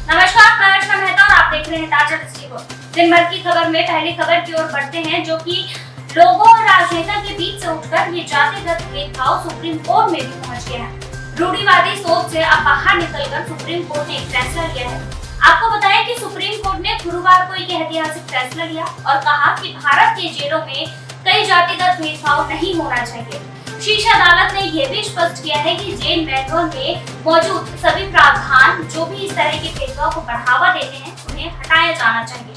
नमस्कार, मैं अर्चना मेहता और आप देख रहे हैं ताजा दृष्टिकोण। दिन भर की खबर में पहली खबर की ओर बढ़ते हैं, जो कि लोगों और राजनेता के बीच से उठकर ये जातिगत भेदभाव सुप्रीम कोर्ट में भी पहुंच गया है। रूढ़िवादी सोच से अब बाहर निकलकर सुप्रीम कोर्ट ने एक फैसला लिया है। आपको बताएं कि सुप्रीम कोर्ट ने गुरुवार को एक ऐतिहासिक फैसला लिया और कहा कि भारत के जेलों में कई जातिगत भेदभाव नहीं होना चाहिए। शीर्ष अदालत ने यह भी स्पष्ट किया है कि जेल मैनुअल में मौजूद सभी प्रावधान जो भी इस तरह के भेदभाव को बढ़ावा देते हैं, उन्हें हटाया जाना चाहिए।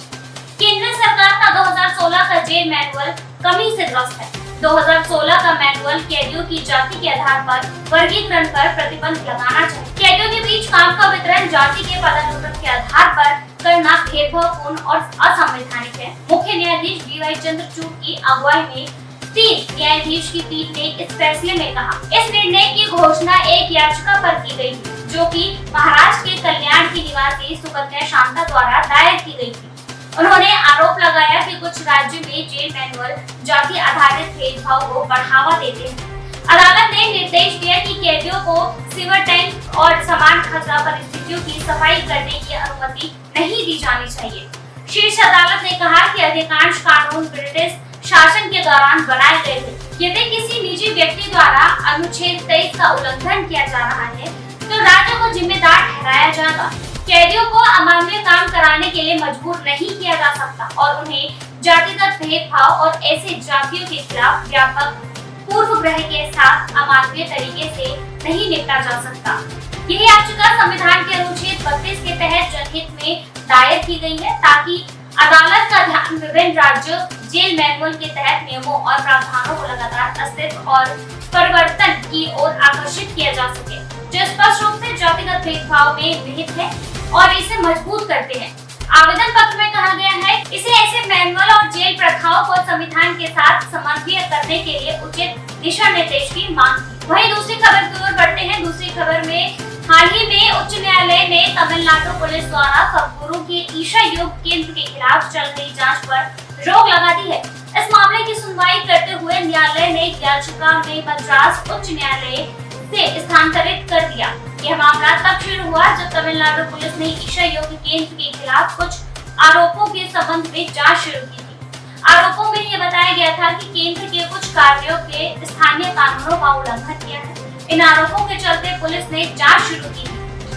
केंद्र सरकार का 2016 का जेल मैनुअल कमी से ग्रस्त है। 2016 का मैनुअल कैदियों की जाति के आधार पर वर्गीकरण पर प्रतिबंध लगाना चाहिए। कैदियों के बीच काम का वितरण जाति के पदानुक्रम के आधार पर करना भेदभावपूर्ण और असंवैधानिक है। मुख्य न्यायाधीश DY चंद्रचूड़ की अगुवाई में 3 न्यायाधीश की पीठ ने इस फैसले में कहा। इस निर्णय की घोषणा एक याचिका पर की गई थी, जो कि महाराष्ट्र के कल्याण की निवासी सुकन्या शांता द्वारा दायर की गई थी। उन्होंने आरोप लगाया कि कुछ राज्यों में जेल मैनुअल जाति आधारित भेदभाव को बढ़ावा देते हैं। अदालत ने निर्देश दिया कि कैदियों को सीवर टैंक और समान खतरा परिस्थितियों की सफाई करने की अनुमति नहीं दी जानी चाहिए। शीर्ष अदालत ने कहा कि अधिकांश कानून ब्रिटिश शासन के दौरान बनाए गए थे। यदि किसी निजी व्यक्ति द्वारा अनुच्छेद 23 का उल्लंघन किया जा रहा है, तो राज्य को जिम्मेदार ठहराया जाएगा। कैदियों को अमानवीय काम कराने के लिए मजबूर नहीं किया जा सकता और उन्हें जातिगत भेदभाव और ऐसे जातियों के खिलाफ व्यापक पूर्वग्रह के साथ अमानवीय तरीके से नहीं निपटा जा सकता। यह याचिका संविधान के अनुच्छेद 32 के तहत जनहित में दायर की गई है, ताकि अदालत का ध्यान विभिन्न राज्यों जेल मैनुअल के तहत नियमों और प्रावधानों को लगातार अस्तित्व और परिवर्तन की ओर आकर्षित किया जा सके, जो स्पष्ट रूप से जातिगत भेदभाव में विहित है और इसे मजबूत करते हैं। आवेदन पत्र में कहा गया है, इसे ऐसे मैनुअल और जेल प्रथाओं को संविधान के साथ समन्वय करने के लिए उचित दिशा निर्देश की मांग की। वहीं दूसरी खबर की ओर बढ़ते हैं। दूसरी खबर में हाल ही में उच्च न्यायालय ने तमिलनाडु पुलिस द्वारा सद्गुरु के ईशा योग केंद्र के खिलाफ चल रही जांच पर रोक लगा दी है। इस मामले की सुनवाई करते हुए न्यायालय ने याचिका में मद्रास उच्च न्यायालय से स्थानांतरित कर दिया। यह मामला तब शुरू हुआ जब तमिलनाडु पुलिस ने ईशा योग केंद्र के खिलाफ कुछ आरोपों के संबंध में जांच शुरू की थी। आरोपों में यह बताया गया था कि केंद्र के कुछ कार्यों के स्थानीय कानूनों का उल्लंघन किया है। इन आरोपों के चलते पुलिस ने जांच शुरू की,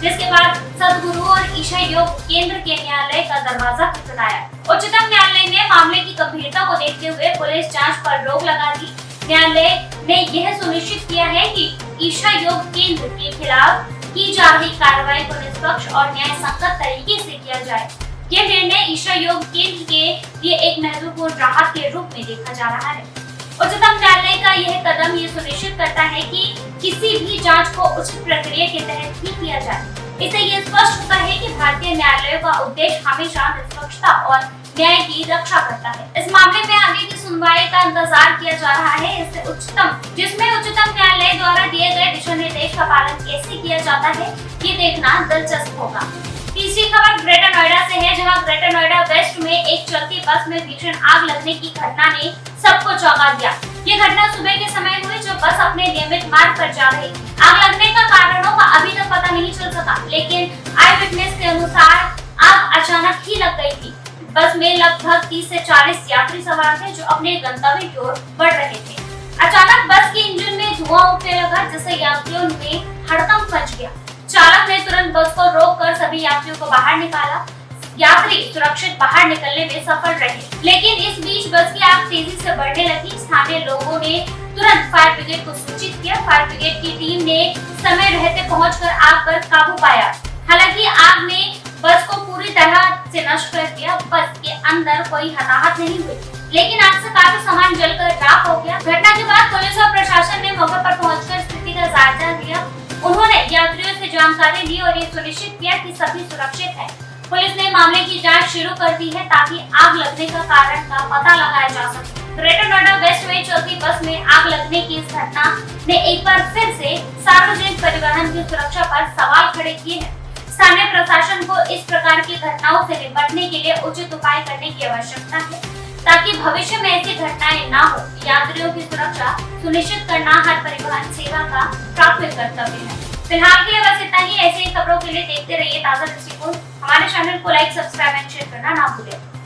जिसके बाद सद्गुरु और ईशा योग केंद्र के न्यायालय का दरवाजा खटखटाया। उच्चतम न्यायालय ने मामले की गंभीरता को देखते हुए पुलिस जांच पर रोक लगा दी। न्यायालय ने यह सुनिश्चित किया है कि ईशा योग केंद्र के खिलाफ की जा रही कार्रवाई को निष्पक्ष और न्यायसंगत तरीके से किया जाए। यह निर्णय ईशा योग केंद्र के लिए एक महत्वपूर्ण राहत के रूप में देखा जा रहा है। उच्चतम न्यायालय का यह कदम ये सुनिश्चित करता है कि किसी भी जांच को उचित प्रक्रिया के तहत ही किया जाए। इससे ये स्पष्ट होता है कि भारतीय न्यायालयों का उद्देश्य हमेशा निष्पक्षता और न्याय की रक्षा करता है। इस मामले में आगे की सुनवाई का इंतजार किया जा रहा है, जिसमें उच्चतम न्यायालय द्वारा दिए गए दिशा निर्देश का पालन कैसे किया जाता है, ये देखना दिलचस्प होगा। तीसरी खबर ग्रेटर नोएडा से है, जहां ग्रेटर नोएडा वेस्ट में एक चलती बस में भीषण आग लगने की घटना ने सबको चौंका दिया। ये घटना सुबह के समय हुई, जब बस अपने नियमित मार्ग पर जा रही थी। आग लगने का कारणों का अभी तक पता नहीं चल सका, लेकिन आई विटनेस के अनुसार आग अचानक ही लग गई थी। बस में लगभग 30 से 40 यात्री सवार थे, जो अपने गंतव्य की ओर बढ़ रहे थे। अचानक बस के इंजन में धुआं उठने लगा, जिससे यात्रियों में हड़कंप मच गया। चालक ने तुरंत बस को रोककर सभी यात्रियों को बाहर निकाला। यात्री सुरक्षित बाहर निकलने में सफल रहे, लेकिन इस बीच बस की आग तेजी से बढ़ने लगी। स्थानीय लोगों ने तुरंत फायर ब्रिगेड को सूचित किया। फायर ब्रिगेड की टीम ने समय रहते पहुंचकर आग पर काबू पाया। हालांकि आग ने बस को पूरी तरह से नष्ट कर दिया। बस के अंदर कोई हताहत नहीं हुई, लेकिन आग से काफी सामान जलकर राख हो गया। घटना के बाद पुलिस और प्रशासन ने मौके पर पहुंचकर स्थिति का जायजा लिया। उन्होंने यात्रियों से जानकारी ली और ये सुनिश्चित किया कि सभी सुरक्षित हैं। पुलिस ने मामले की जांच शुरू कर दी है, ताकि आग लगने का कारण का पता लगाया जा सके। ग्रेटर नोएडा वेस्ट में चलती बस में आग लगने की इस घटना ने एक बार फिर से सार्वजनिक परिवहन की सुरक्षा पर सवाल खड़े किए हैं। स्थानीय प्रशासन को इस प्रकार की घटनाओं से निपटने के लिए उचित उपाय करने की आवश्यकता है, ताकि भविष्य में ऐसी घटनाएं न हो। यात्रियों की सुरक्षा सुनिश्चित करना हर परिवहन सेवा का प्राथमिक कर्तव्य है। फिलहाल के लिए बस इतना ही। ऐसे ही खबरों के लिए देखते रहिए ताजा दृष्टिकोण। करना ना भूलें।